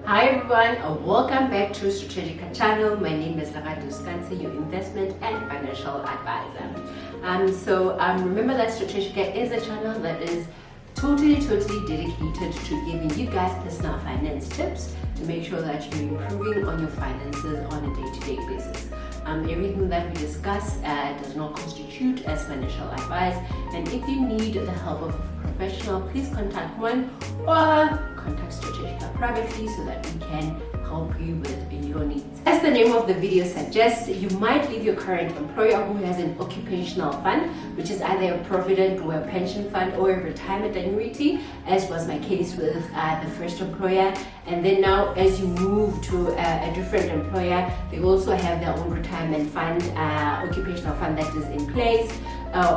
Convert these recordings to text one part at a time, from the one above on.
Hi everyone, welcome back to Strategica channel. My name is Skansi, your investment and financial advisor. Remember that Strategica is a channel that is totally dedicated to giving you guys personal finance tips to make sure that you're improving on your finances on a day-to-day basis. Everything that we discuss does not constitute as financial advice, and if you need the help of a professional, please contact one or contact Strategica privately so that we can help you with your needs. As the name of the video suggests, you might leave your current employer who has an occupational fund, which is either a provident or a pension fund or a retirement annuity, as was my case with the first employer. And then now, as you move to a different employer, they also have their own retirement fund, occupational fund that is in place.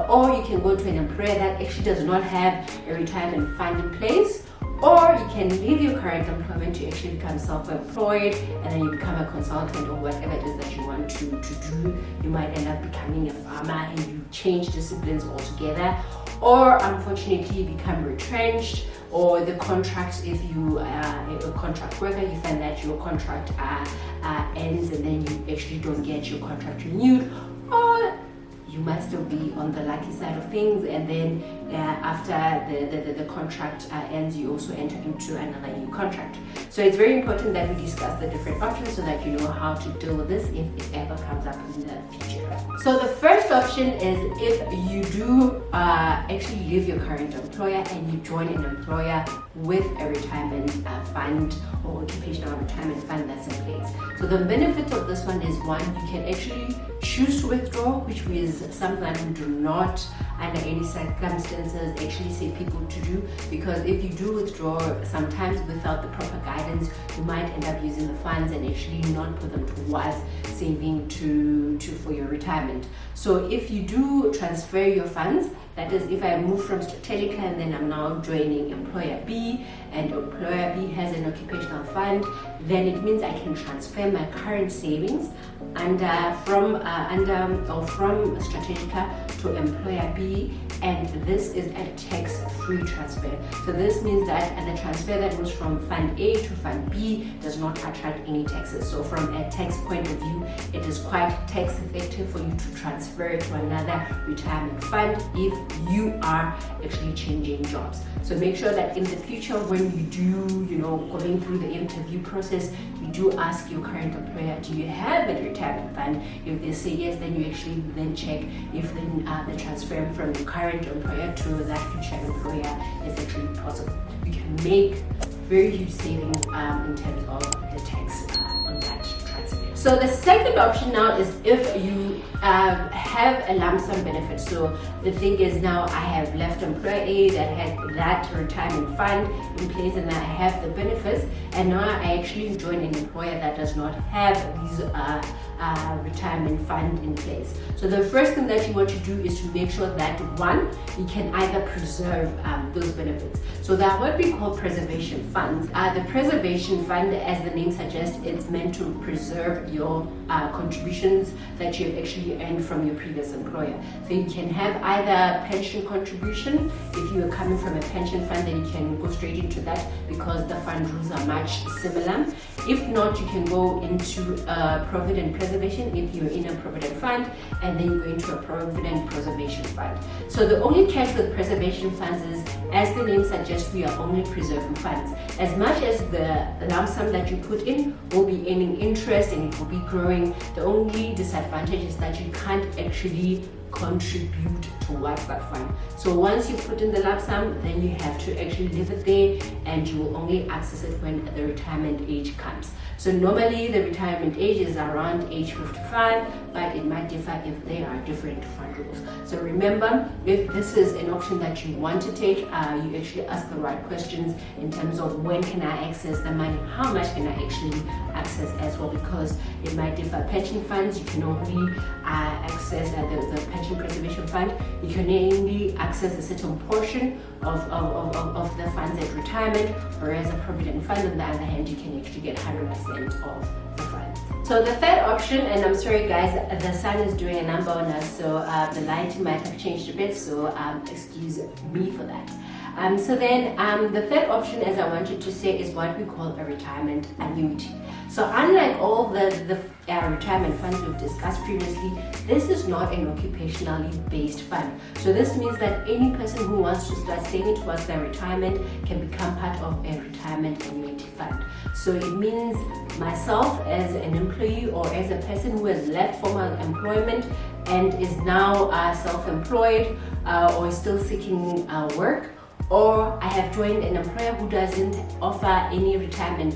Or you can go to an employer that actually does not have a retirement fund in place. Or you can leave your current employment to actually become self-employed, and then you become a consultant or whatever it is that you want to do. You might end up becoming a farmer and you change disciplines altogether. Or unfortunately you become retrenched, or the contract, if you are a contract worker, you find that your contract ends and then you actually don't get your contract renewed. Or you might still be on the lucky side of things, and then after the contract ends, you also enter into another new contract. So it's very important that we discuss the different options so that you know how to deal with this if it ever comes up in the future. So the first option is if you do actually leave your current employer and you join an employer with a retirement fund or occupational retirement fund that's in place. So the benefit of this one is, one, you can actually choose to withdraw, which is something that we do not under any circumstances actually say people to do, because if you do withdraw sometimes without the proper guidance, you might end up using the funds and actually not put them towards saving for your retirement. So if you do transfer your funds, that is, if I move from Strategica and then I'm now joining employer B, and employer B has an occupational fund, then it means I can transfer my current savings from Strategica to employer B, and this is a tax-free transfer. So this means that the transfer that goes from fund A to fund B does not attract any taxes. So from a tax point of view, it is quite tax effective for you to transfer to another retirement fund if you are actually changing jobs. So make sure that in the future, when you do, going through the interview process, you do ask your current employer, do you have a retirement fund? If they say yes, then you actually then check if the transfer from your current employer to that future employer is actually possible. You can make very huge savings in terms of the tax on that transfer. So the second option now is if you have a lump sum benefit. So the thing is, now I have left employer A that had that retirement fund in place and I have the benefits, and now I actually join an employer that does not have these retirement fund in place. So the first thing that you want to do is to make sure that, one, you can either preserve those benefits. So that what we call preservation funds. The preservation fund, as the name suggests, it's meant to preserve your contributions that you have actually earned from your previous employer. So you can have either pension contribution. If you are coming from a pension fund, then you can go straight into that because the fund rules are much similar. If not, you can go into provident preservation if you're in a provident fund, and then you go into a provident preservation fund. So the only catch with preservation funds is, as the name suggests, we are only preserving funds. As much as the lump sum that you put in will be earning interest and it will be growing, the only disadvantage is that you can't actually contribute towards that fund. So once you put in the lump sum, then you have to actually leave it there, and you will only access it when the retirement age comes. So normally the retirement age is around age 55, but it might differ if there are different fund rules. So remember, if this is an option that you want to take, you actually ask the right questions in terms of when can I access the money, how much can I actually access as well, because it might differ. Pension funds, you can only access the pension preservation fund, you can only access a certain portion of the funds at retirement, whereas a provident fund, on the other hand, you can actually get 100% of the funds. So the third option, and I'm sorry guys, the sun is doing a number on us, so the light might have changed a bit, so excuse me for that. So then the third option, as I wanted to say, is what we call a retirement annuity. So unlike all the retirement funds we've discussed previously, this is not an occupationally based fund. So this means that any person who wants to start saving towards their retirement can become part of a retirement annuity fund. So it means myself as an employee or as a person who has left formal employment and is now self-employed or is still seeking work, or I have joined an employer who doesn't offer any retirement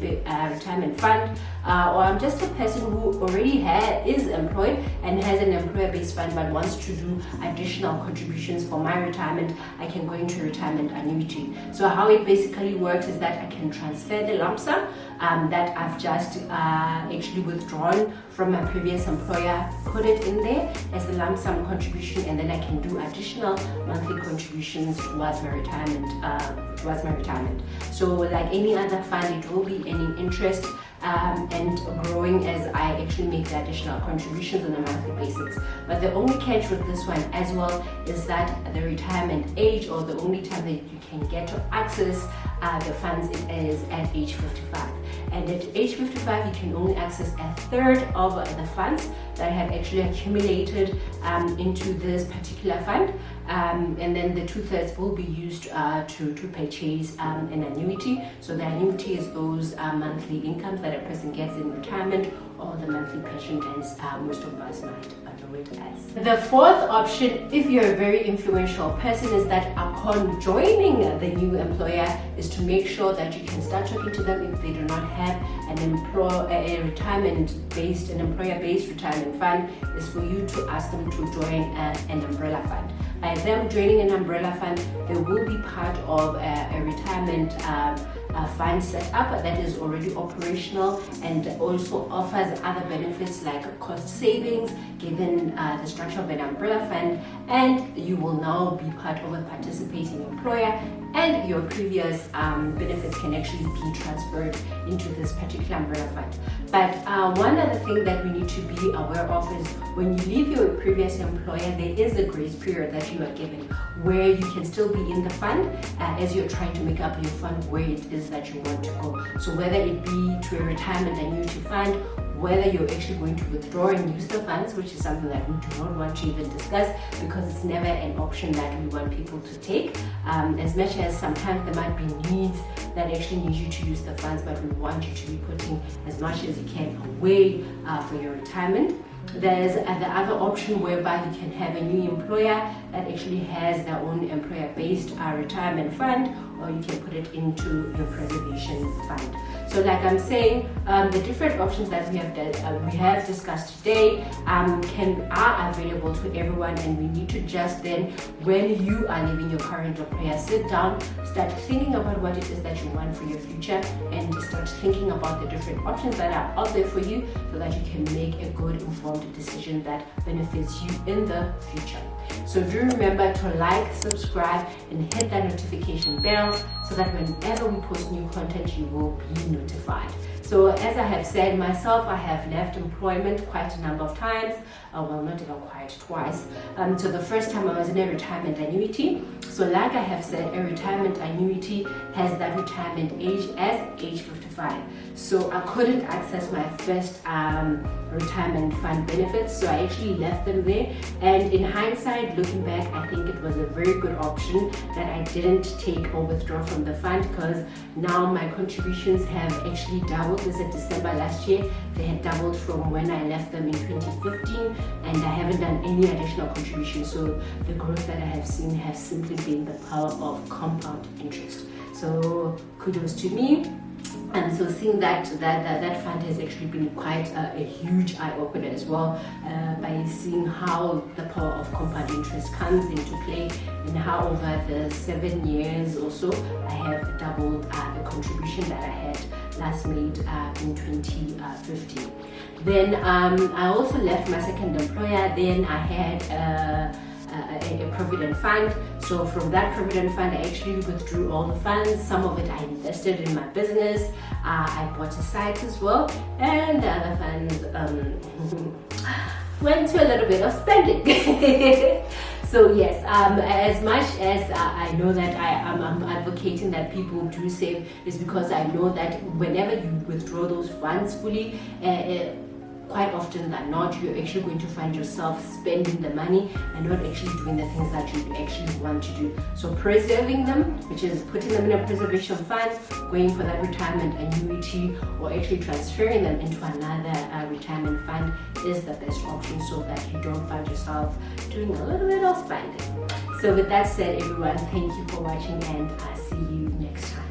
fund, or I'm just a person who already is employed and has an employer-based fund but wants to do additional contributions for my retirement, I can go into retirement annuity. So how it basically works is that I can transfer the lump sum that I've just actually withdrawn from my previous employer, put it in there as a lump sum contribution, and then I can do additional monthly contributions towards my retirement. So like any other fund, it will be earning interest and growing as I actually make the additional contributions on a monthly basis. But the only catch with this one as well is that the retirement age, or the only time that you can get to access the funds, it is at age 55. And at age 55, you can only access a third of the funds that have actually accumulated into this particular fund, and then the 2/3 will be used to purchase an annuity. So the annuity is those monthly incomes that a person gets in retirement, or the monthly pension, as most of us might know it as. The fourth option, if you're a very influential person, is that upon joining the new employer, is to make sure that you can start talking to them if they do not have an employer-based retirement fund, is for you to ask them to join an umbrella fund. By them joining an umbrella fund, they will be part of a retirement fund set up that is already operational and also offers other benefits like cost savings given the structure of an umbrella fund, and you will now be part of a participating employer, and your previous benefits can actually be transferred into this particular umbrella fund. But one other thing that we need to be aware of is when you leave your previous employer, there is a grace period that you are given where you can still be in the fund as you're trying to make up your fund where it is that you want to go. So whether it be to a retirement annuity fund, whether you're actually going to withdraw and use the funds, which is something that we do not want to even discuss because it's never an option that we want people to take. As much as sometimes there might be needs that actually need you to use the funds, but we want you to be putting as much as you can away for your retirement. There's the other option whereby you can have a new employer that actually has their own employer-based retirement fund, or you can put it into your preservation fund. So like I'm saying, the different options that we have discussed today are available to everyone, and we need to just then, when you are leaving your current employer, sit down, start thinking about what it is that you want for your future, and start thinking about the different options that are out there for you so that you can make a good informed decision that benefits you in the future. So do remember to like, subscribe, and hit that notification bell so that whenever we post new content, you will be notified. So as I have said myself, I have left employment quite a number of times. Well, not even quite, twice. So the first time I was in a retirement annuity. So like I have said, a retirement annuity has that retirement age as age 55. So I couldn't access my first retirement fund benefits, so I actually left them there. And in hindsight, looking back, I think it was a very good option that I didn't take or withdraw from the fund, because now my contributions have actually doubled. This is December last year. They had doubled from when I left them in 2015, and I haven't done any additional contributions. So the growth that I have seen has simply been the power of compound interest. So kudos to me. And so seeing that fund has actually been quite a huge eye-opener as well, by seeing how the power of compound interest comes into play, and how over the 7 years or so I have doubled the contribution that I had last made in 2015. Then I also left my second employer. Then I had a provident fund. So from that provident fund, I actually withdrew all the funds. Some of it I invested in my business. I bought a site as well, and the other funds went to a little bit of spending. So yes, as much as I know that I'm advocating that people do save, is because I know that whenever you withdraw those funds fully, quite often than not, you're actually going to find yourself spending the money and not actually doing the things that you actually want to do. So preserving them, which is putting them in a preservation fund, going for that retirement annuity, or actually transferring them into another retirement fund, is the best option, so that you don't find yourself doing a little bit of spending. So with that said, everyone, thank you for watching, and I'll see you next time.